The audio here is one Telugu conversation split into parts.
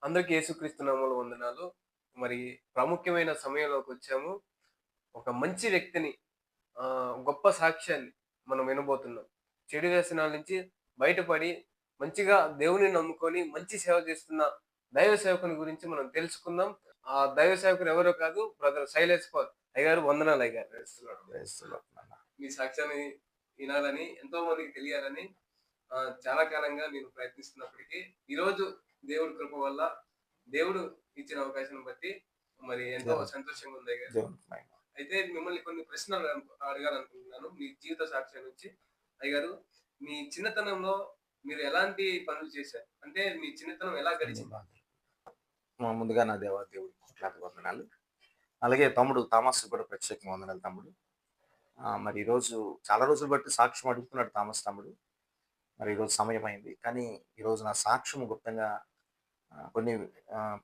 అందరికీ యేసుక్రీస్తు నామములో వందనాలు. మరి ప్రాముఖ్యమైన సమయంలోకొచ్చాము. ఒక మంచి వ్యక్తిని గొప్ప సాక్ష్యాన్ని మనం వినబోతున్నాం. చెడు వ్యసనాల నుంచి బయటపడి మంచిగా దేవుని నమ్ముకొని మంచి సేవ చేస్తున్న దైవ సేవకుని గురించి మనం తెలుసుకుందాం. ఆ దైవ సేవకుడు ఎవరో కాదు బ్రదర్ శైలేష్ పాల్. అయ్యగారు వందనాలు అయ్యగారు. వేస్తున్నాను. మీ సాక్ష్యాన్ని వినాలని ఎంతో మందికి తెలియాలని చాలా కాలంగా నేను ప్రయత్నిస్తున్నప్పటికీ ఈరోజు దేవుడి కృప వల్ల దేవుడు ఇచ్చిన అవకాశం బట్టి మరి ఎంతో దేవుని సంతోషంగా ఉంది అయ్యగారు. దేవునికి మహిమ. అయితే మిమ్మల్ని కొన్ని ప్రశ్నలు అడగాలనుకుంటున్నాను మీ జీవిత సాక్ష్యం నుంచి. అయ్యగారు, మీ చిన్నతనంలో మీరు ఎలాంటి పనులు చేశారు? అంటే మీ చిన్నతనం ఎలా అన్ని గడిచింది? బాధలు. ముందుగా నా దేవుడికి కోట్లాది వందనాలు. అలాగే తమ్ముడు థామస్‌కి కూడా ప్రత్యేకంగా వందనాలు తమ్ముడు. మరి ఈరోజు చాలా రోజులు బట్టి సాక్ష్యం అడుగుతున్నాడు థామస్ తమ్ముడు. మరి ఈరోజు సమయమైంది. కానీ ఈరోజు నా సాక్ష్యం గుప్తంగా కొన్ని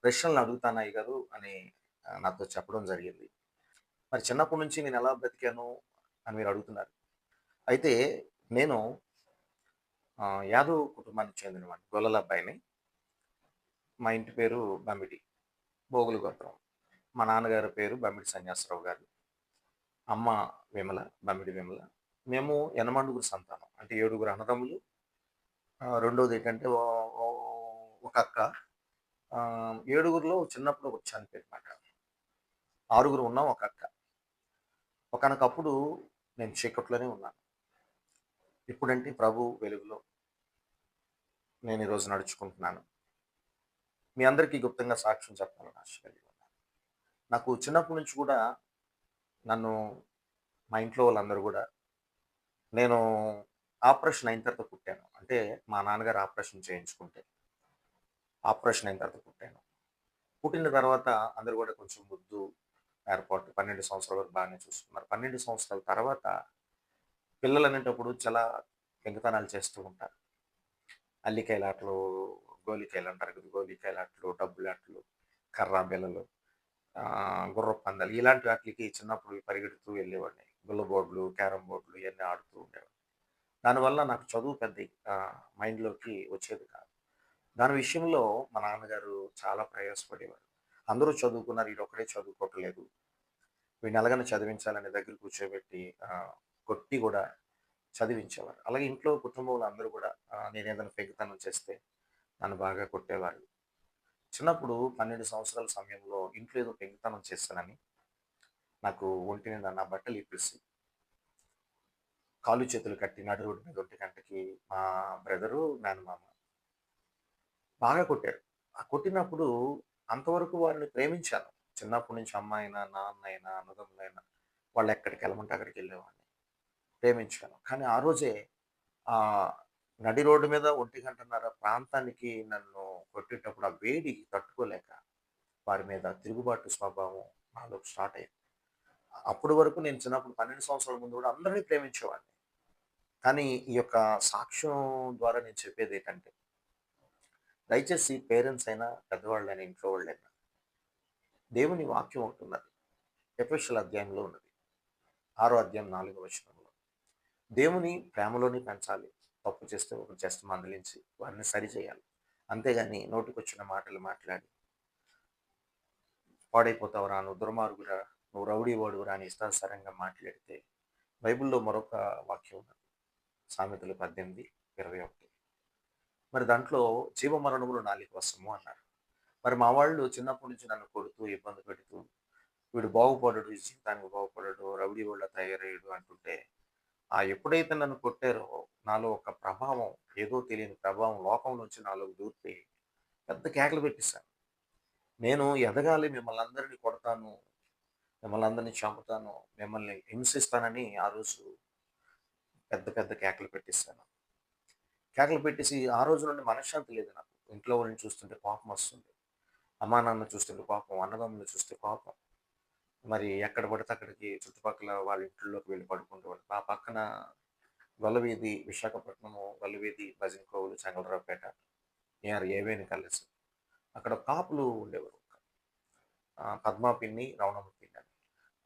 ప్రశ్నలు అడుగుతాను అయ్యగారు అని నాతో చెప్పడం జరిగింది. మరి చిన్నప్పటి నుంచి నేను ఎలా బ్రతికాను అని మీరు అడుగుతున్నారు. అయితే నేను యాదవ్ కుటుంబానికి చెందినవాడిని. గొల్లల అబ్బాయిని. మా ఇంటి పేరు బమ్మిడి. బోగులు గోత్రం. మా నాన్నగారి పేరు బమ్మిడి సన్యాసరావు గారు. అమ్మ విమల, బమ్మిడి విమల. మేము యనమండుగురు సంతానం. అంటే 7గురు అన్నదమ్ములు. రెండోదేంటంటే ఓ ఓ ఒక అక్క. 7గురిలో చిన్నప్పుడు ఒకటి చనిపోయిందన్నమాట. 6గురు ఉన్నాం, ఒక అక్క. ఒకానొకప్పుడు నేను చీకట్లోనే ఉన్నాను. ఇప్పుడంటే ప్రభు వెలుగులో నేను ఈరోజు నడుచుకుంటున్నాను. మీ అందరికీ గుప్తంగా సాక్ష్యం చెప్పాలని ఆశ కలిగి ఉన్నాను. నాకు చిన్నప్పటి నుంచి కూడా నన్ను మా ఇంట్లో వాళ్ళందరూ గూడా నేను ఆపరేషన్ అయిన తర్వాత పుట్టాను. అంటే మా నాన్నగారు ఆపరేషన్ చేయించుకుంటే, ఆపరేషన్ అయిన తర్వాత పుట్టాను. పుట్టిన తర్వాత అందరూ గూడా కొంచెం ముద్దు, ఏర్పాటు 12 సంవత్సరాల వరకు బాగానే చూసుకున్నారు. 12 సంవత్సరాల తర్వాత పిల్లలనేటప్పుడు చాలా పెంకుతనాలు చేస్తూ ఉంటారు. అల్లికాయలాటలు, గోలికాయలంటారు కదా! గోలికాయలాటలు, డబ్బులాటలు, కర్రా బిల్లలు, గుర్రపు పందాలు ఇలాంటి వాటిలకి చిన్నప్పుడు పరిగెడుతూ వెళ్ళేవాడిని. గుల్లబోర్డులు, క్యారమ్ బోర్డులు ఇయన్నీ ఆడుతూ ఉండేవాడిని. దానివల్ల నాకు చదువు పెద్ద మైండ్‌లోకి వచ్చేది కాదు. దాని విషయంలో మా నాన్నగారు చాలా ప్రయాసపడేవారు. అందరూ చదువుకున్నారు. ఈడొక్కడే చదువుకోవట్లేదు. వీడిని ఎలాగైనా చదివించాలని దగ్గర కూర్చోబెట్టి కొట్టి గూడా చదివించేవారు. అలాగే ఇంట్లో కుటుంబంలో అందరూ గూడా నేనేదైనా పెంకుతనం చేస్తే నన్ను బాగా కొట్టేవారు. చిన్నప్పుడు 12 సంవత్సరాల సమయంలో ఇంట్లో ఏదో పెంకుతనం చేశానని నాకు ఒంటి నిండా నా బట్టలు ఇప్పేసి, కాళ్ళు చేతులు కట్టి నడి రోడ్డు మీద ఒంటి గంటకి మా బ్రదరు, మేనమామ బాగా కొట్టారు. ఆ కొట్టినప్పుడు అంతవరకు వారిని ప్రేమించాను. చిన్నప్పటి నుంచి అమ్మ అయినా, నాన్న అయినా, అన్నదమ్ములైనా వాళ్ళెక్కడికెళ్ళమంటే అక్కడికెళ్ళేవాడిని. ప్రేమించాను. కానీ ఆ రోజే ఆహ్, నడి రోడ్డు మీద ఒంటి గంటన్నర ప్రాంతానికి నన్ను కొట్టేటప్పుడు ఆ వేడి తట్టుకోలేక వారి మీద తిరుగుబాటు స్వభావం నాలో స్టార్ట్ అయింది. అప్పటి వరకు నేను చిన్నప్పుడు 12 సంవత్సరాల ముందు కూడా అందరిని ప్రేమించేవాడిని. కానీ ఈ యొక్క సాక్ష్యం ద్వారా నేను చెప్పేదేంటంటే, దయచేసి పేరెంట్స్ అయినా, పెద్దవాళ్ళైనా, ఇంట్లో వాళ్ళైనా దేవుని వాక్యం ఒకటున్నది. ఎఫెసీయుల అధ్యాయంలో ఉన్నది. 6 అధ్యాయం 4 వచనంలో. దేవుని ప్రేమలోనే పెంచాలి. తప్పు చేస్తే ఒక జస్ట్ మందలించి వారిని సరిచేయాలి. అంతేగాని నోటికొచ్చిన మాటలు మాట్లాడి, "పాడైపోతావురా, నువ్వు దుర్మార్గుడా, నువ్వు రౌడీ వాడువురా" అని ఇష్టానుసారంగా మాట్లాడితే బైబిల్‌లో మరొక వాక్యం ఉన్నది. సామెతలు 18:21. మరి దాంట్లో జీవమరణములు నాలుక వశము అన్నారు. మరి మా వాళ్ళు చిన్నప్పటి నుంచి నన్ను కొడుతూ, ఇబ్బంది పెడుతూ, "వీడు బాగుపడడు, ఈ జీవితానికి బాగుపడడు, రౌడీ వోళ్ళ తయారయ్యాడు" అంటుంటే, ఎప్పుడైతే నన్ను కొట్టారో నాలో ఒక ప్రభావం, ఏదో తెలియని ప్రభావం లోకం నుంచి నాలోకి దూరిపోయి పెద్ద కేకలు పెట్టేసాను. నేను ఎదగాలి, మిమ్మల్నందరిని కొడతాను, మిమ్మల్నందరిని చంపుతాను, మిమ్మల్ని హింసిస్తానని ఆ రోజు పెద్ద పెద్ద కేకలు పెట్టేసాను. కేకలు పెట్టేసి ఆ రోజు నుండి మనశ్శాంతి లేదు నాకు. ఇంట్లో వాళ్ళని చూస్తుంటే కోపమొస్తుంది. అమ్మా, నాన్న చూస్తుంటే కోపం, అన్నదమ్ములు చూస్తే కోపం. మరి ఎక్కడ పడితే అక్కడికి చుట్టుపక్కల వాళ్ళ ఇంట్లలోకి వెళ్లి పడుకుంటూవాడిని. ఆ పక్కన గొల్లవీధి, విశాఖపట్నము గొల్లవీధి, భజనకోవులు, చెంగలరావుపేట, ఏవేని కలిసి అక్కడ కాపులు ఉండేవారు. పద్మా పిన్ని, రవణమ్మ పిన్ని అని.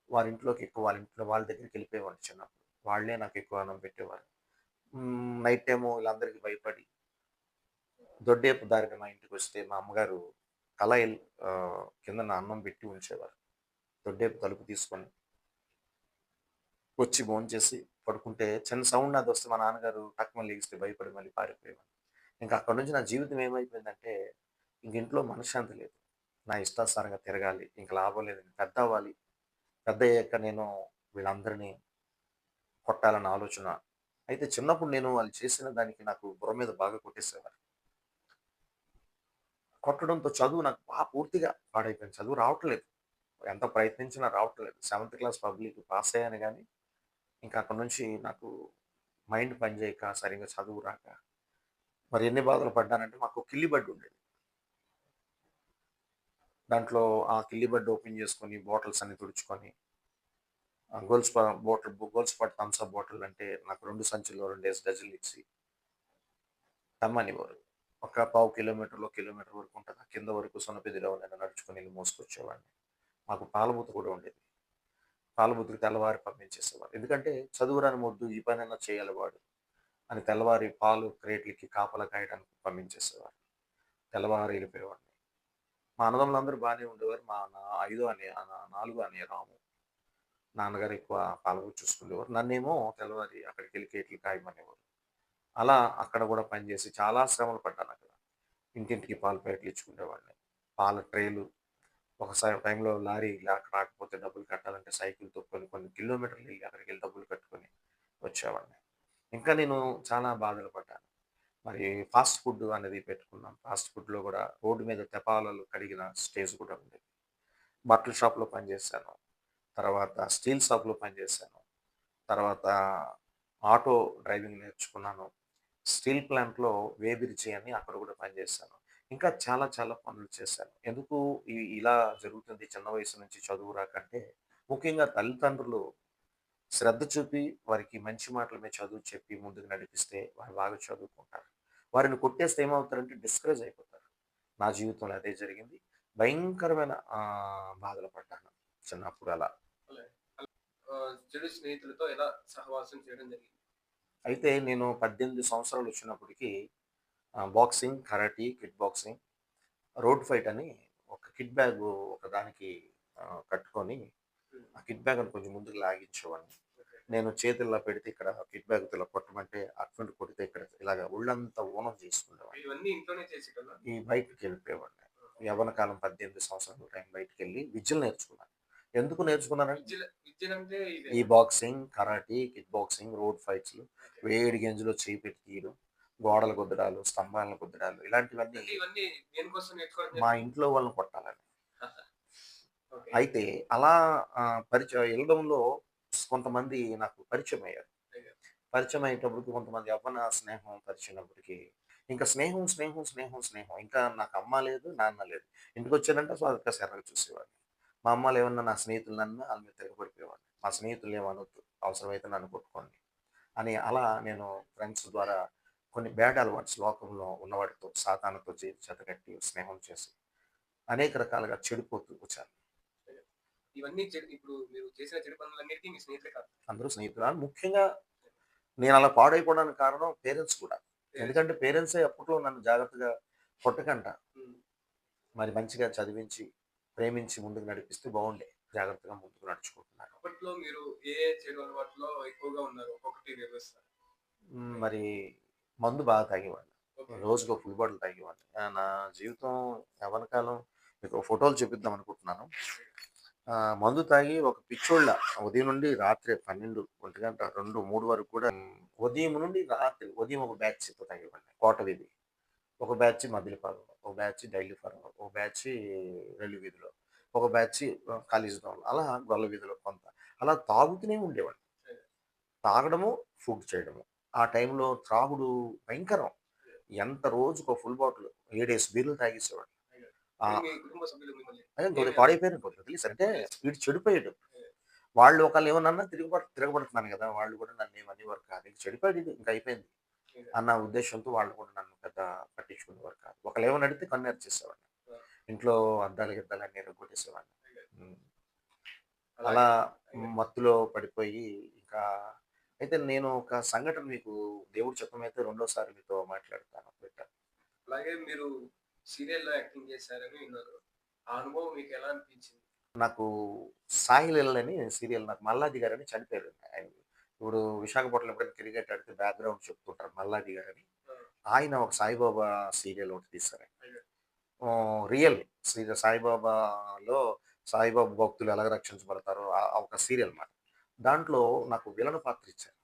వారింట్లోకి ఎక్కువ వాళ్ళ దగ్గరికెళ్ళిపోయేవాడిని చిన్నప్పుడు. వాళ్ళే నాకు ఎక్కువ అన్నం పెట్టేవారు. నైట్ టైము వీళ్ళందరికీ భయపడి దొడ్డేపు దారిన మా ఇంటికొస్తే మా అమ్మగారు కళాయిలు కిందన అన్నం పెట్టి ఉంచేవారు. దొడ్డేపు తలుపు తీసుకొని వచ్చి భోంచేసి పడుకుంటే చిన్న సౌండ్ అదొస్తే మా నాన్నగారు టక్కుమని లెగిస్తే భయపడి మళ్ళీ పారిపోయేవారు. ఇంకా అక్కడి నుంచి నా జీవితం ఏమైపోయిందంటే ఇంక ఇంట్లో మనశ్శాంతి లేదు. నా ఇష్టానుసారంగా తిరగాలి. ఇంక లాభం లేదు. పెద్దవ్వాలి. పెద్దయ్యాక నేను వీళ్ళందరినీ కొట్టాలన్న ఆలోచన. అయితే చిన్నప్పుడు నేను వాళ్ళు చేసిన దానికి నాకు బుర్ర మీద బాగా కొట్టేసేవారు. కొట్టడంతో చదువు నాకు పూర్తిగా పాడైపోయింది. చదువు రావట్లేదు. ఎంత ప్రయత్నించినా రావట్లేదు. సెవెంత్ క్లాస్ పబ్లిక్ పాస్ అయ్యాను గానీ, ఇంకా అక్కడి నుంచి నాకు మైండ్ పనిచేయక, సరిగ్గా చదువు రాక, మరి ఎన్ని బాధలు పడ్డానంటే మాకు కిల్లి బడ్డి ఉండేది. దాంట్లో ఆ కిల్లి బడ్డి ఓపెన్ చేసుకొని, బాటిల్స్ అన్ని తుడుచుకొని, Gold Spot Thums Up bottle అంటే నాకు 2 సంచుల్లో 2 డజన్లు ఇచ్చి తెమ్మనేవారు. ఒక పావు కిలోమీటర్‌లో, కిలోమీటర్ వరకు ఉంటది. ఆ కింద వరకు సున్నపెదిలో నేను నడుచుకొని ఎళ్లి మోసుకొచ్చేవాడిని. మాకు పాలబూత కూడా ఉండేది. పాలబూతకి తెల్లవారి పంపించేసేవారు. ఎందుకంటే చదువురాని మొద్దు ఈ పనైనా చేయాలి వాడు అని తెల్లవారి పాలు క్రేట్‌లకి కాపలా కాయడానికి పంపించేసేవారు. తెల్లవారి ఎళ్ళిపోయేవాడిని. మా అన్నదమ్ములందరూ బానే ఉండేవారు. మా ఐదో అన్నయ్య, నాలుగో అన్నయ్య రాము. నాన్నగారు ఎక్కువ పాలబూత చూసుకునేవారు. నన్నేమో తెల్లవారి అక్కడికెళ్ళి కేట్లు కాయమనేవారు. అలా అక్కడ కూడా పనిచేసి చాలా శ్రమలు పడ్డానక్కడ. ఇంటింటికి పాల ప్యాకెట్లు ఇచ్చుకునేవాడిని. పాల ట్రేలు ఒకసారి టైంలో లారీ రాకపోతే డబ్బులు కట్టాలంటే సైకిల్ తొక్కొని కొన్ని కిలోమీటర్లు ఎళ్లి అక్కడికెళ్ళి డబ్బులు కట్టుకొని వచ్చేవాడిని. ఇంకా నేను చాలా బాధలు పడ్డాను. మరి ఫాస్ట్ ఫుడ్ అనేది పెట్టుకున్నాం. ఫాస్ట్ ఫుడ్‌లో గూడా రోడ్డు మీద తెపాలాలు కడిగిన స్టేజ్ కూడా ఉండేది. బట్టల షాప్‌లో పనిచేశాను. తర్వాత స్టీల్ షాప్‌లో పనిచేశాను. తర్వాత ఆటో డ్రైవింగ్ నేర్చుకున్నాను. స్టీల్ ప్లాంట్‌లో వేబిరిచి అని అక్కడ కూడా పనిచేశాను. ఇంకా చాలా చాలా పనులు చేశాను. ఎందుకు ఇలా జరుగుతుంది చిన్న వయసు నుంచి చదువు రాకంటే, ముఖ్యంగా తల్లిదండ్రులు శ్రద్ధ చూపి వారికి మంచి మాటల మీద చదువు చెప్పి ముందుకు నడిపిస్తే వారు బాగా చదువుకుంటారు. వారిని కొట్టేస్తే ఏమవుతారంటే డిస్కరేజ్ అయిపోతారు. నా జీవితంలో అదే జరిగింది. భయంకరమైన బాధలు పడ్డాను చిన్నప్పుడు అలా. అలా చెడు స్నేహితులతో ఎలా సహవాసం చేయడం జరిగింది? అయితే నేను 18 సంవత్సరాలు వచ్చినప్పటికి boxing, karate, kick boxing, road fight అని ఒక కిట్ బ్యాగ్ ఒకదానికి కట్టుకొని, హ్మ్. ఆ కిట్ బ్యాగ్‌ని కొంచెం ముందుకు లాగించేవాడిని. ఓకే. నేను చేతుల్లో పెడితే ఇక్కడ కిట్ బ్యాగ్‌తో ఇలా కొట్టమంటే అటువంటి కొడితే ఇక్కడ ఇలాగ ఒళ్ళంతా ఊనం చేసుకునేవాడిని. ఇవన్నీ ఇంట్లోనే చేసేటోళ్ళా? ఈ బయటికెళ్ళిపోయేవాడిని. యవ్వన కాలం 18 సంవత్సరాల టైం బయటికెళ్ళి విద్యలు నేర్చుకున్నాను. ఎందుకు నేర్చుకున్నానంటే విద్యలంటే ఈ ఇవేనా? Boxing, karate, kick boxing, road ఫైట్స్‌లు, ఓకే. వేడి గెంజిలో చేయి పెట్టి తీయడం, గోడలు గుద్దడాలు, స్తంభాలను గుద్దడాలు ఇలాంటివన్నీ అంటే ఇవన్నీ దేనికోసం నేర్చుకోవడం మా జరిగింది? ఇంట్లో వాళ్ళని కొట్టాలని. ఓకే. అయితే అలా ఎళ్ళడంలో కొంతమంది నాకు పరిచయమయ్యారు. అయ్యో! పరిచయం అయ్యేటప్పటికి కొంతమంది యవ్వన స్నేహం పరిచయమైనప్పటికి ఇంకా స్నేహం, స్నేహం, స్నేహం, స్నేహం. ఇంకా నాకు అమ్మ లేదు, నాన్న లేదు. ఇంటికొచ్చానంటే స్వాగత ఎర్రగా చూసేవాడిని. మా అమ్మోళ్ళు ఏమన్నా నా స్నేహితులనన్నా ఆళ్ళ మీద తిరగబడిపోయేవాడిని. మా స్నేహితుల్ని ఏమనొద్దు. అవసరమైతే నన్ను కొట్టుకోండి అని అలా నేను ఫ్రెండ్స్ ద్వారా కొన్ని బ్యాడ్ అలవాట్స్ లోకంలో ఉన్నవాడితో సాతానుతో జతకట్టి స్నేహం చేసి అనేక రకాలుగా చెడిపోతూ వచ్చాను. అయ్యో! ఇవన్నీ ఇప్పుడు మీరు చేసిన చెడు పనులన్నిటికి మీ స్నేహితులే కారణం. అందరూ స్నేహితులు. ముఖ్యంగా నేనలా పాడైపోవడానికి కారణం పేరెంట్స్ కూడా. పేరెంట్స్ ఎందుకంటే పేరెంట్సే అప్పట్లో నన్ను జాగ్రత్తగా కొట్టకంట హ్మ్. మరి మంచిగా చదివించి, ప్రేమించి ముందుకు నడిపిస్తే బావుండే. జాగ్రత్తగా ముందుకు నడుచుకుంటున్నాను. అప్పట్లో మీరు ఏ చెడు అలవాట్లో ఎక్కువగా ఉన్నారు? ఒక్కొక్కటి వివరిస్తారా? మరి మందు బాగా తాగేవాడిని. ఓకే. రోజుకో ఫుల్ బాటిల్ తాగేవాడిని. నా జీవితం యవ్వన కాలం మీకు ఫోటోలు చూపిద్దాం అనుకుంటున్నాను. మందు తాగి ఒక పిచ్చోళ్ళ ఉదయం నుండి రాత్రి 12, 1 గంట, 2, 3 వరకు కూడా ఉదయం నుండి రాత్రి ఉదయం ఒక బ్యాచ్‌తో తాగేవాడిని. కోట వీధి. ఒక బ్యాచ్ మదిలపాలెం, ఒక బ్యాచ్ డైలీఫారం, ఒక బ్యాచ్ రెల్లి వీధిలో, ఒక బ్యాచ్ కాలేజీ టౌన్‌లో అలా గొల్ల వీధిలో కొంత. అలా తాగుతూనే ఉండేవాడిని. అయ్యో! తాగడము, ఫుడ్ చేయడము. ఆ టైంలో త్రాగుడు భయంకరం. ఎంత రోజుకో ఫుల్ బాటిల్ 7 బీర్లు తాగేసేవాడిని. అయ్యో! మరి ఆహ్, మీ కుటుంబ సభ్యులు మిమ్మల్ని అదే ఏమి ఇంకోటి అనలేదు? పాడైపోయాను ఇంకోటి తెలుసా? అంటే వదిలేసారా? వీడు చెడిపోయాడు. అయ్యో! వాళ్ళు ఒకళ్ళు ఏమన్నా తిరగబడుతున్నాను గదా! వాళ్ళు కూడా నన్నేమి అనేవారు కాదు. ఇంక చెడిపోయాడు ఈడు ఇంక అయిపోయింది అయ్యో! అన్న ఉద్దేశ్యంతో వాళ్ళు కూడా నన్ను పెద్ద పట్టించుకునేవారు కాదు. ఒకళ్ళేమన్నా అడిగితే కన్నెర్చేసేవాడిని. ఆ! ఇంట్లో అద్దాలు గిద్దాలు అన్నీ ఇరగ్గొట్టేసేవాడిని. అయ్యో! హ్మ్. అలా అలాగే. అయ్యో! మత్తులో పడిపోయి ఇంకా అయితే నేను ఒక సంఘటన మీకు దేవుడు చిత్తమైతే రెండోసారి మీతో మాట్లాడతాను. అలాగే మీరు సీరియల్‌లో యాక్టింగ్ చేశారని విన్నాను. ఆ అనుభవం మీకెలా అనిపించింది? నాకు 'సాయి లీలలు' అని సీరియల్ నాకు మల్లాది గారని చనిపోయారు. ఆయన ఇప్పుడు విశాఖపట్నంలో ఎప్పుడైనా క్రికెట్ ఆడితే బ్యాక్‌గ్రౌండ్ చెప్తుంటారు మల్లాది గారని. ఆ! ఆయన ఒక సాయిబాబా సీరియల్ ఒకటి తీశారు. అయ్యో! రియల్ సాయిబాబాలో సాయిబాబా భక్తులు ఎలా రక్షించబడతారో ఆ ఒక సీరియల్ మాట. దాంట్లో నాకు విలన్ పాత్ర ఇచ్చారు.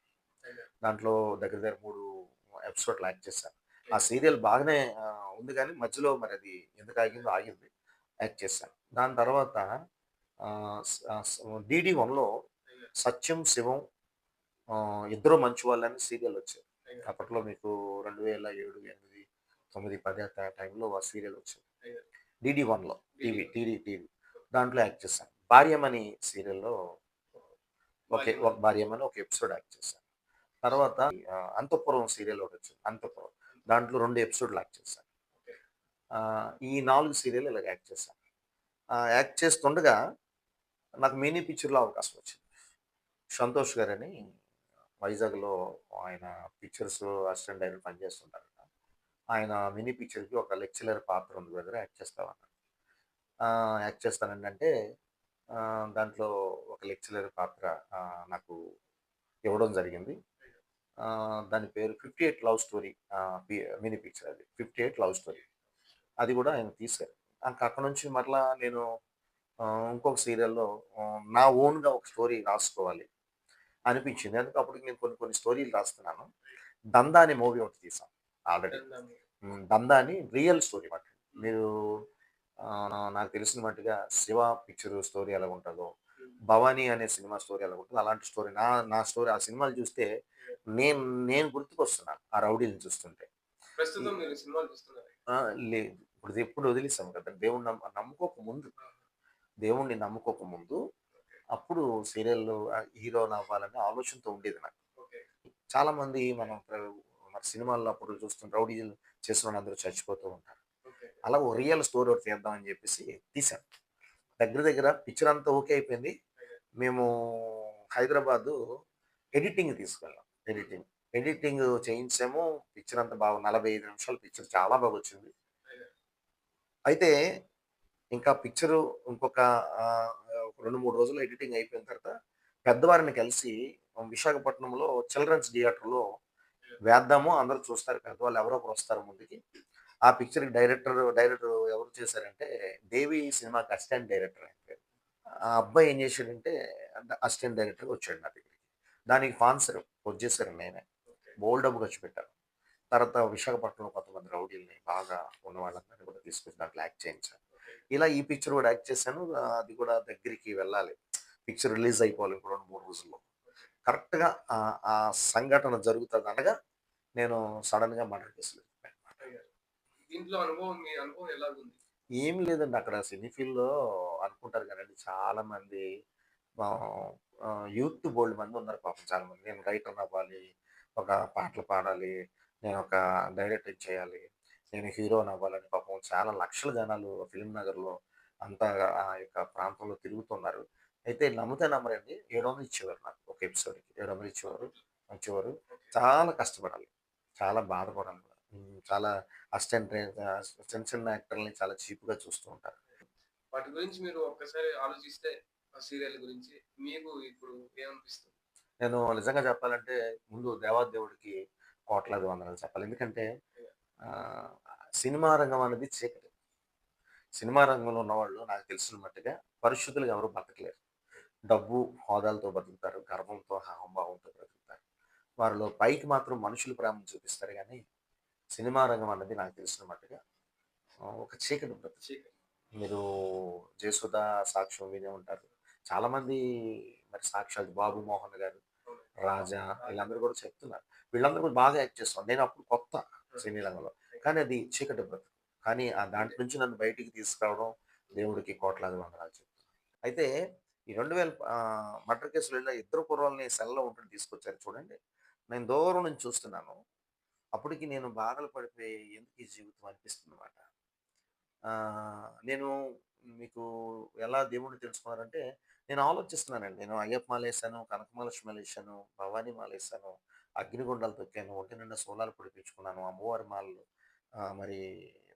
అయ్యో! దాంట్లో దగ్గర దగ్గర 3 ఎపిసోడ్‌లు యాక్ట్ చేశాను. ఆ ఓకే. సీరియల్ బాగానే ఉంది గానీ మధ్యలో మరది ఎందుకు ఆగిందో ఆగింది. యాక్ట్ చేశాను. దాని తర్వాత ఆహ్, స్ ఆహ్, స్ 'డీడీ వన్‌లో' అయ్యో! 'సత్యం శివం' ఇద్దరు మంచి వాళ్ళని సీరియల్ వచ్చేది. అయ్యో! అప్పట్లో మీకు 2007, 8, 9, 10 ఆ టైంలో ఆ సీరియల్ వచ్చేది. అయ్యో! డీడీ వన్‌లో డీడీ టీవీ. దాంట్లో యాక్ట్ చేశాను. 'భార్యమణి' సీరియల్‌లో ఒక భార్యమణి. 'భార్యమని' ఒక ఎపిసోడ్ యాక్ట్ చేశాను. తర్వాత 'అంతఃపురం' సీరియల్ ఒకటొచ్చింది 'అంతఃపురం'. దాంట్లో 2 ఎపిసోడ్‌లు యాక్ట్ చేశాను. ఓకే. ఈ 4 సీరియల్ ఇలాగ యాక్ట్ చేశాను. యాక్ట్ చేస్తుండగా నాకు మినీ పిక్చర్‌లో అవకాశం వచ్చింది. సంతోష్ గారని వైజాగ్‌లో ఆయన పిక్చర్స్ అసిస్టెంట్ డైరెక్టర్ పనిచేస్తుంటారట. ఆయన మినీ పిక్చర్‌కి ఒక లెక్చరర్ పాత్ర ఉంది బ్రదర్ యాక్ట్ చేస్తావా? యాక్ట్ చేస్తానండి అంటే దాంట్లో ఒక లెక్చరర్ పాత్ర నాకు ఇవ్వడం జరిగింది. దాని పేరు 58 లవ్ స్టోరీ మినీ పిక్చర్ అది. 58 లవ్ స్టోరీ. అది కూడా ఆయన తీశారు. అక్కడి నుంచి మరలా నేను ఇంకొక సీరియల్‌లో నా ఓన్‌గా ఒక స్టోరీ రాసుకోవాలి అనిపించింది. ఎందుకు అప్పటికి నేను కొన్ని కొన్ని స్టోరీలు రాస్తున్నాను. 'దందా' అనే మూవీ ఒకటి తీసాం ఆల్రెడీ. చందము. 'దందా' అని రియల్ స్టోరీ మాట. మీరు నాకు తెలిసిన మట్టుగా 'శివ' పిక్చర్ స్టోరీ ఎలాగుంటదో, హ్మ్. 'భవాని' అనే సినిమా స్టోరీ ఎలాగుంటదో అలాంటి స్టోరీ. నా స్టోరీ ఆ సినిమాలు చూస్తే నేను నేను గుర్తుకొస్తున్నాను. ఆ రౌడీలని చూస్తుంటే. ఈ ప్రస్తుతం మీరు సినిమాలు చూస్తున్నారా? ఆ! లేదు. ఇప్పుడు వదిలేసాం కదా! దేవుడిని నమ్ముకోక ముందు. ఆహా! దేవుడిని నమ్ముకోక ముందు ఓకే. అప్పుడు సీరియల్‌లో హీరోనవ్వాలనే ఆలోచనతో ఉండేది నాకు. ఓకే. చాలామంది మన సినిమాల్లో అప్పుడు చూస్తున్న రౌడీలు చేసినోళ్ళందరూ చచ్చిపోతూ ఉంటారు. ఓకే. అలా ఓ రియల్ స్టోరీ ఒకటి తీద్దాం అని చెప్పేసి తీశాను. దగ్గర దగ్గర పిక్చర్ అంతా ఓకే అయిపోయింది. అయ్యో! మేము హైదరాబాదు ఎడిటింగ్ తీసుకెళ్ళాం. ఎడిటింగ్ చేయించాము. పిక్చర్ అంతా బాగా 45 నిమిషాల పిక్చర్ చాలా బాగొచ్చింది. అయ్యో! అయితే ఇంకా పిక్చరు ఇంకొక ఆహ్, ఒక 2, 3 రోజుల్లో ఎడిటింగ్ అయిపోయిన తర్వాత పెద్దవారిని కలిసి విశాఖపట్నంలో చిల్డ్రన్స్ థియేటర్‌లో అయ్యో! వేద్దాము. అందరూ చూస్తారు. పెద్దవాళ్ళు ఎవరో ఒకరు వస్తారు ముందుకి. ఆ పిక్చర్‌కి డైరెక్టర్ ఎవరు చేశారంటే 'దేవి' సినిమాకి అసిస్టెంట్ డైరెక్టర్ ఆయన పేరు. ఆ అబ్బాయి ఏం చేశాడంటే అంటే అసిస్టెంట్ డైరెక్టర్‌గా వచ్చాడు నా దగ్గరికి. దానికి స్పాన్సర్ ప్రొడ్యూసర్ నేనే. ఓకే. బోలెడు డబ్బు ఖర్చు పెట్టాను. తర్వాత విశాఖపట్నంలో కొంతమంది రౌడీలని బాగా ఉన్న వాళ్ళందరిని కూడా తీసుకొచ్చి దాంట్లో యాక్ట్ చేయించాను. ఓకే. ఇలా ఈ పిక్చర్ కూడా యాక్ట్ చేశాను. అది కూడా దగ్గరికి వెళ్ళాలి. పిక్చర్ రిలీజ్ అయిపోవాలి ఇంకో 2, 3 రోజుల్లో. ఓకే. కరెక్ట్‌గా ఆ సంఘటన జరుగుతదనగా నేను సడెన్‌గా మర్డర్ కేస్‌లో ఇరుక్కుపోయానన్నమాట. అయ్యో! దీంట్లో అనుభవం మీ అనుభవం ఎలాగుంది? ఏం లేదండి అక్కడ సినీ ఫీల్డ్‌లో అనుకుంటారు కదండీ చాలామంది ఆహ్, యూత్ బోలెడు మంది ఉన్నారు పాపం చాలామంది. నేను రైటర్‌నవ్వాలి, ఒక పాటలు పాడాలి, నేనొక డైరెక్టర్ చేయాలి, నేను హీరోనవ్వాలని పాపం చాలా లక్షల జనాలు ఫిల్మ్ నగర్‌లో అంతా ఆ యొక్క ప్రాంతంలో తిరుగుతున్నారు. అయితే నమ్మితే నమ్మరండి 700 ఇచ్చేవారు నాకు ఒక ఎపిసోడ్‌కి. 700 ఇచ్చేవారు. అప్పట్లో. ఇచ్చేవారు. ఓకే. చాలా కష్టపడాలి. చాలా బాధపడాలి కూడా. చాలా చిన్న చిన్న యాక్టర్‌లని చాలా చీప్‌గా చూస్తూ ఉంటారు. వాటి గురించి మీరు ఒక్కసారి ఆలోచిస్తే ఆ సీరియల్ గురించి మీకు ఇప్పుడు ఏమనిపిస్తుంది? నేను నిజంగా చెప్పాలంటే ముందు దేవాదేవుడికి కోట్లాది వందనాలు చెప్పాలి. ఎందుకంటే అయ్యో! ఆహ్, సినిమా రంగం అనేది చీకటి. సినిమా రంగంలో ఉన్నవాళ్ళు నాకు తెలిసిన మట్టుగా పరిశుద్ధులుగా ఎవరు బతకలేరు. డబ్బు, హోదాలతో బతుకుతారు. గర్వంతో, అహంభావంతో బ్రతుకుతారు. వారిలో పైకి మాత్రం మనుషులు ప్రేమను చూపిస్తారు గానీ, సినిమా రంగం అన్నది నాకు తెలిసిన మట్టుగా ఒక చీకటి బ్రతుకు. చీకటి. మీరు 'జయసుధ', 'సాక్ష్యం' వినే ఉంటారు. చాలామంది మరి సాక్షాత్ 'బాబు మోహన్' గారు, అవును. 'రాజా' రాజా. వీళ్ళందరూ కూడా చెప్తున్నారు. వీళ్ళందరూ కూడా బాగా యాక్ట్ చేస్తున్నారు. నేను అప్పుడు కొత్త ఆ! సినీ రంగంలో. అయ్యో! కానీ అది చీకటి బ్రతుకు. కానీ అంటే దాంట్లో నుంచి నన్ను బయటికి తీసుకురావడం దేవుడికి కోట్లాది వందనాలు చెప్తున్నాను. అయితే ఈ 2000 మర్డర్ కేసులో ఇలా ఇద్దరు కుర్రోళ్ళని సెల్‌లో ఉంటుంటే తీసుకొచ్చారు చూడండి. నేను దూరం నుంచి చూస్తున్నాను. అప్పటికి నేను బాధలు పడిపోయి ఎందుకు ఈ జీవితం అనిపిస్తుందన్నమాట. నేను మీకు ఎలా దేవుడిని తెలుసుకున్నారంటే, నేను ఆలోచిస్తున్నానండి. నేను అయ్యప్ప మాలేశాను, కనకమహాలక్ష్మి మాలేశాను, భవానీ మాలేశాను, అగ్నిగుండాలు తొక్కాను, ఒంటి నిండా శూలాలు పొడిపించుకున్నాను, అమ్మవారి మాలలు మరి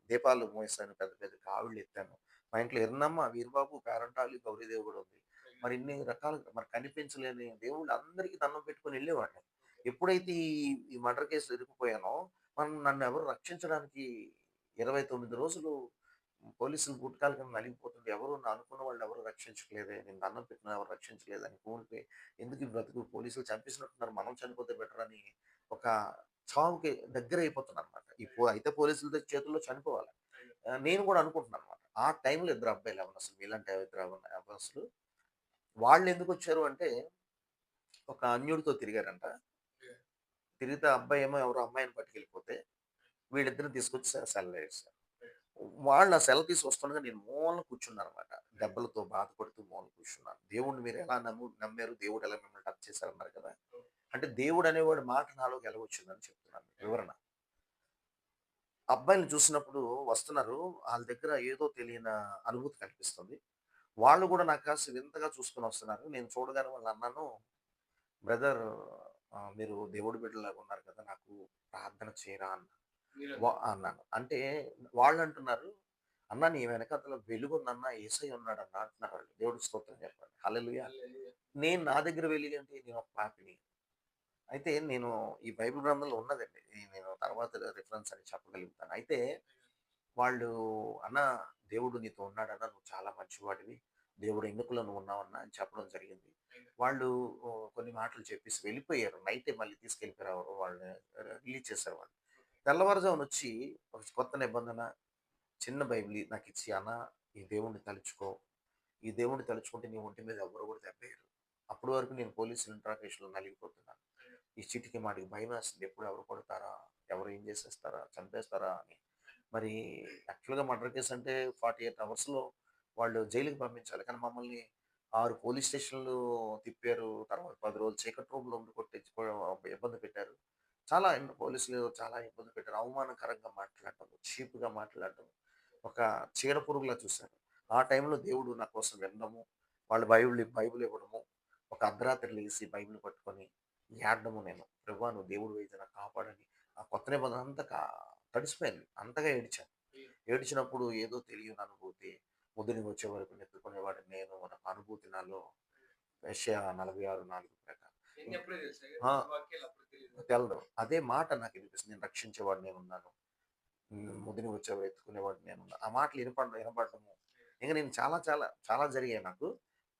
దీపాలు మోసాను, పెద్ద పెద్ద కావిళ్ళు ఎత్తాను. మా ఇంట్లో ఎర్రనమ్మ, వీరబాబు, పేరంటాలు, గౌరీదేవి కూడా ఉంది. మరి ఇన్ని రకాలుగా మరి కనిపించలేని దేవుళ్ళు అందరికీ దండం పెట్టుకొని ఎళ్ళేవాడిని. ఎప్పుడైతే ఈ మర్డర్ కేసులో ఇరుక్కుపోయానో, నన్ను ఎవరు రక్షించడానికి 29 రోజులు పోలీసులు గుట్కాల కింద నలిగిపోతుంటే ఎవరు అనుకున్న వాళ్ళు ఎవరు రక్షించట్లేదే. నేను దండం పెట్టినా ఎవరు రక్షించలేదని కూలిపోయి ఎందుకు ఈ బ్రతుకు పోలీసులు చంపేసినట్టున్నారు. మనం చనిపోతే బెటర్ అని ఒక చావుకి దగ్గరైపోతున్నానన్నమాట. అయితే పోలీసుల చేతుల్లో చనిపోవాలి. నేను కూడా అనుకుంటున్నానన్నమాట. ఆ టైంలో ఇద్దరు అబ్బాయిలు యవ్వనస్తులు మీలాంటి ఇద్దరు యవ్వనస్తులు వాళ్ళెందుకొచ్చారు అంటే ఒక అన్యుడితో తిరిగారంట. తిరిగితే ఆ అబ్బాయేమో ఎవరో అమ్మాయిని పట్టుకెళ్ళిపోతే వీళ్ళిద్దరిని తీసుకొచ్చి సెల్‌లో ఏశారు. వాళ్ళు ఆ సెల తీసి వస్తుండగా నేను మూలన కూర్చున్నానన్నమాట. దెబ్బలతో బాధపడుతూ మూలన కూర్చున్నాను. దేవుడిని మీరు ఎలా నమ్మారు? దేవుడు ఎలా మిమ్మల్ని టచ్ చేశారన్నారు కదా! అంటే దేవుడు అనేవాడి మాట నాలోకి ఎలాగొచ్చిందని చెప్తున్నాను వివరణ. అబ్బాయిల్ని చూసినప్పుడు వస్తున్నారు. ఆళ్ళ దగ్గర ఏదో తెలియని అనుభూతి కనిపిస్తుంది. వాళ్ళు కూడా నా కాస్త వింతగా చూసుకొని వస్తున్నారు. నేను చూడగానే వాళ్ళనన్నాను, "బ్రదర్ మీరు దేవుడి బిడ్డలాగా ఉన్నారు కదా! నాకు ప్రార్థన చేయరా" అన్నాను. అంటే వాళ్ళంటున్నారు, "అన్న నీ వెనకాతల వెలుగుందన్న, యేసయ్య ఉన్నాడన్న" అంటున్నారు వాళ్ళు. దేవుడికి స్తోత్రం చెప్పండి. హల్లెలూయా! నేను నా దగ్గర వెలుగేంటి? నేను ఒక పాపిని. అయితే నేను ఈ బైబిల్ గ్రంథంలో ఉన్నదండి. నేను తర్వాత రిఫరెన్స్ అని చెప్పగలుగుతాను. అయితే వాళ్ళు "అన్న దేవుడు నీతో ఉన్నాడన్న. నువ్వు చాలా మంచివాడివి. దేవుడు ఎన్నికలో నువ్వు ఉన్నావన్న" అని చెప్పడం జరిగింది. వాళ్ళు కొన్ని మాటలు చెప్పేసి వెళ్ళిపోయారు. నైటే మళ్ళీ తీసుకెళ్ళిపోయారు. వాళ్ళని రిలీజ్ చేశారు వాళ్ళు. తెల్లవారుజామునొచ్చి ఒక కొత్త నిబంధన చిన్న బైబిల్ నాకిచ్చి, "అన్న ఈ దేవుడిని తలుచుకో. ఈ దేవుడిని తలుచుకుంటే నీ ఒంటి మీద ఎవ్వరు కూడా దెబ్బేయరు." అప్పటి వరకు నేను పోలీసుల ఇంట్రాగేషన్‌లో నలిగిపోతున్నాను. ఈ చీటికి మాటికి భయమేస్తుంది. ఎప్పుడు ఎవరు కొడతారా? ఎవరు ఏం చేసేస్తారా? చంపేస్తారా అని. మరి యాక్చువల్‌గా మర్డర్ కేస్ అంటే 48 అవర్స్‌లో వాళ్ళు జైలుకి పంపించాలి. కానీ మమ్మల్ని 6 పోలీస్ స్టేషన్‌లు తిప్పారు. తర్వాత 10 రోజులు చీకటి రూమ్‌లో ఉండి కొట్టించి ఇబ్బంది పెట్టారు. పోలీసులు చాలా ఇబ్బంది పెట్టారు. అవమానకరంగా మాట్లాడటం, చీప్‌గా మాట్లాడటం, ఒక చీడ పురుగులా చూశారు. ఆ టైంలో దేవుడు నా కోసం వినడము, వాళ్ళు బైబిల్ ఇవ్వడము, ఒక అర్ధరాత్రి లెగిసి బైబిల్ పట్టుకొని ఏడడము నేను. ప్రభువా! నువ్వు దేవుడివైతే నన్ను కాపాడని. ఆ కొత్త నిబంధన అంతా తడిసిపోయింది. అంతగా ఏడిచాను. ఏడ్చినప్పుడు ఏదో తెలియని అనుభూతి. ముదిరికి వచ్చే వరకు నెత్తుకునేవాడిని నేను. ఒక అనుభూతి నాలో యెషయా 46:4 ప్రకారం. ఎప్పుడే తెలుసా? ఆ! వాక్యాలు అప్పుడు తెలీదు. తెలదు. అదే మాట నాకు వినిపిస్తుంది. నేను రక్షించేవాడు నేనున్నాను. ముదిని వచ్చేవాడు ఎత్తుకునేవాడు నేనున్నాను. ఆ మాటలు వినపడడము. ఇంక నేను చాలా చాలా చాలా జరిగాయి నాకు.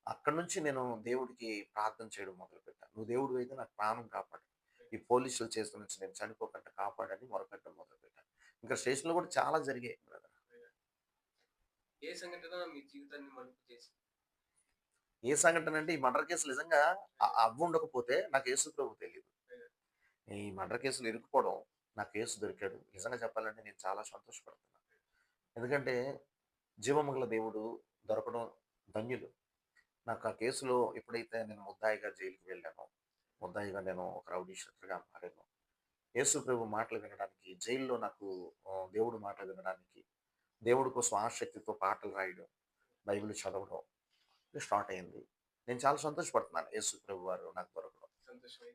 అక్కడి నుంచి నేను దేవుడికి ప్రార్థన చేయడం మొదలుపెట్టాను. "నువ్వు దేవుడివైతే నాకు ప్రాణం కాపాడు. ఈ పోలీసుల చేతుల నుంచి నేను చనిపోకుండా కాపాడని" మొరపెట్టడం మొదలుపెట్టాను. ఇంకా స్టేషన్‌లో కూడా చాలా జరిగాయి బ్రదర్. ఏ సంఘటన మీ జీవితాన్ని మలుపు చేసింది? ఏ సంఘటన అంటే ఈ మర్డర్ కేసులు నిజంగా అవ్వుండకపోతే నాకు యేసు ప్రభు తెలీదు. ఈ మర్డర్ కేసులో ఇరుక్కుపోవడం, నాకు యేసు దొరికాడు. నిజంగా చెప్పాలంటే నేను చాలా సంతోషపడుతున్నాను. ఎందుకంటే జీవము గల దేవుడు దొరకడం ధన్యులు. నాకు ఆ కేసులో ఎప్పుడైతే నేను ముద్దాయిగా జైలుకి వెళ్ళానో, ముద్దాయిగా నేను ఒక రౌడీ షీటర్‌గా మారానో, యేసు ప్రభు మాటలు వినడానికి జైల్‌లో నాకు దేవుడు మాటలు వినడానికి, దేవుడి కోసం ఆసక్తితో పాటలు రాయడం, బైబిల్ చదవడం స్టార్ట్ అయింది. నేను చాలా సంతోషపడుతున్నాను యేసు ప్రభు వారు నాకు దొరకడం. సంతోషమే.